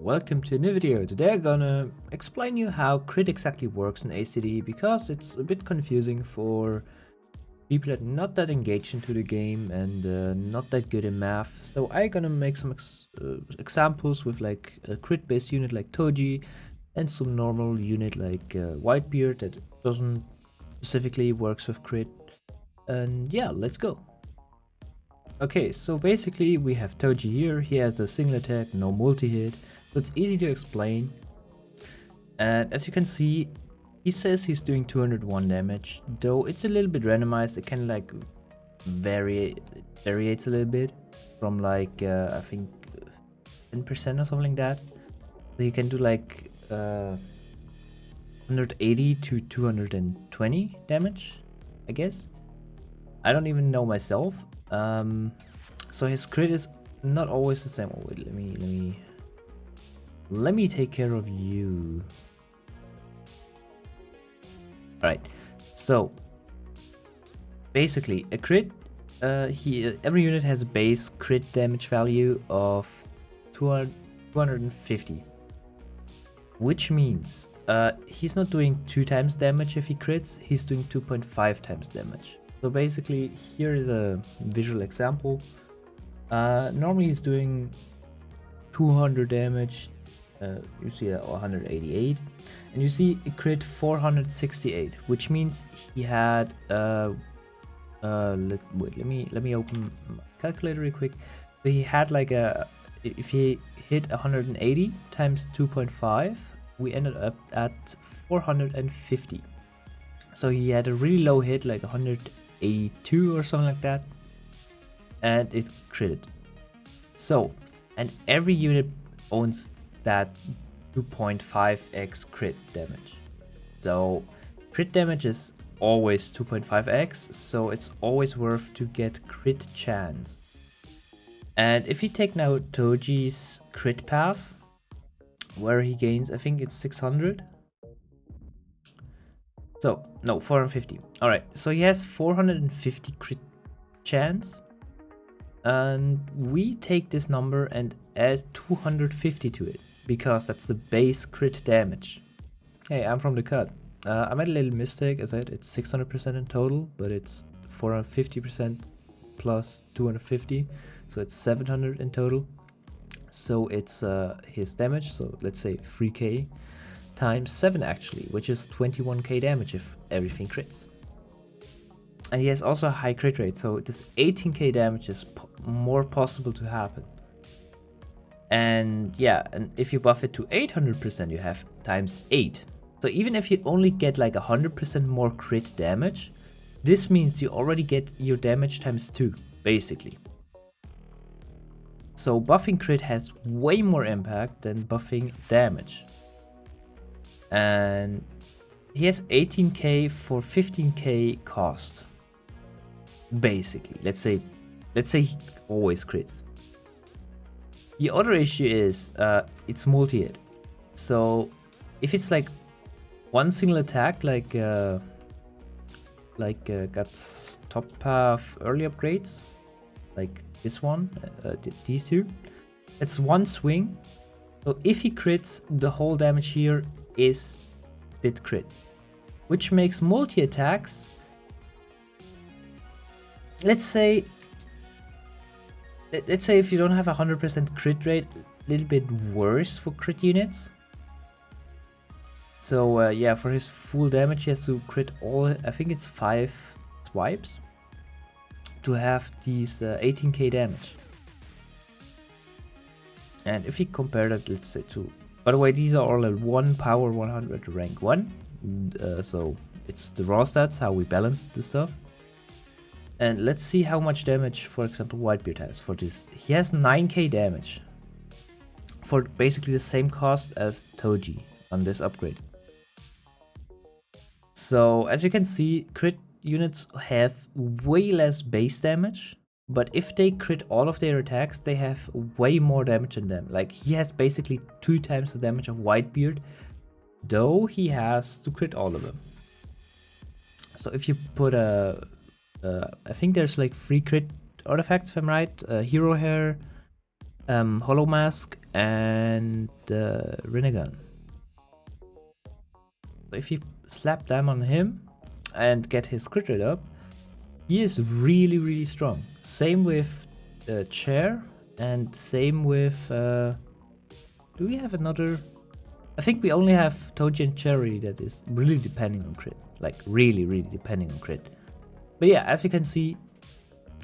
Welcome to a new video. Today I'm gonna explain you how crit exactly works in ACD because it's a bit confusing for people that are not that engaged into the game and not that good in math. So I'm gonna make some examples with like a crit based unit like Toji and some normal unit like Whitebeard that doesn't specifically works with crit. And yeah, let's go. Okay, so basically we have Toji here. He has a single attack, no multi-hit, so it's easy to explain. And as you can see, he says he's doing 201 damage, though it's a little bit randomized. It can like variates a little bit from like I think 10% or something like that. So you can do like 180 to 220 damage, I guess. I don't even know myself. So his crit is not always the same. Oh wait, let me take care of you. Alright, so basically a crit, every unit has a base crit damage value of 250, which means he's not doing 2 times damage if he crits, he's doing 2.5 times damage. So basically, here is a visual example. Normally he's doing 200 damage, you see 188, and you see a crit 468, which means he had let me open my calculator real quick. So he had like if he hit 180 times 2.5, we ended up at 450. So he had a really low hit, like 182 or something like that, and it critted. So, and every unit owns that 2.5x crit damage. So crit damage is always 2.5x, so it's always worth to get crit chance. And if you take now Toji's crit path, where he gains, I think it's 600. So, no, 450. Alright, so he has 450 crit chance. And we take this number and add 250 to it, because that's the base crit damage. Hey, I'm from the cut. I made a little mistake. I said it's 600% in total, but it's 450% plus 250, so it's 700 in total. So it's his damage, so let's say 3k times 7 actually, which is 21k damage if everything crits. And he has also a high crit rate, so this 18k damage is more possible to happen. And yeah, and if you buff it to 800%, you have times 8. So even if you only get like 100% more crit damage, this means you already get your damage times 2, basically. So buffing crit has way more impact than buffing damage. And he has 18k for 15k cost. Basically, let's say he always crits. The other issue is it's multi-hit. So if it's like one single attack, like got top path early upgrades, like this one, these two, it's one swing. So if he crits, the whole damage here did crit, which makes multi-attacks, let's say if you don't have 100% crit rate, a little bit worse for crit units. So yeah, for his full damage he has to crit all, I think it's 5 swipes to have these 18k damage. And if you compare that, let's say to, by the way, these are all at 1 power 100 rank 1, so it's the raw stats, how we balance the stuff. And let's see how much damage, for example, Whitebeard has for this. He has 9k damage for basically the same cost as Toji on this upgrade. So as you can see, crit units have way less base damage, but if they crit all of their attacks, they have way more damage in them. Like he has basically 2 times the damage of Whitebeard, though he has to crit all of them. So if you put I think there's like 3 crit artifacts if I'm right, hero hair, Hollow Mask, and Rinnegan. If you slap them on him and get his crit rate up, he is really, really strong. Same with the chair, and same with... do we have another? I think we only have Toji and Cherry that is really depending on crit. Like really, really depending on crit. But yeah, as you can see,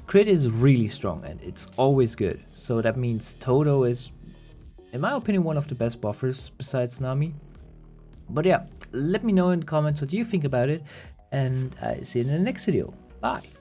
crit is really strong and it's always good. So that means Todo is, in my opinion, one of the best buffers besides Nami. But yeah, let me know in the comments what you think about it, and I see you in the next video. Bye!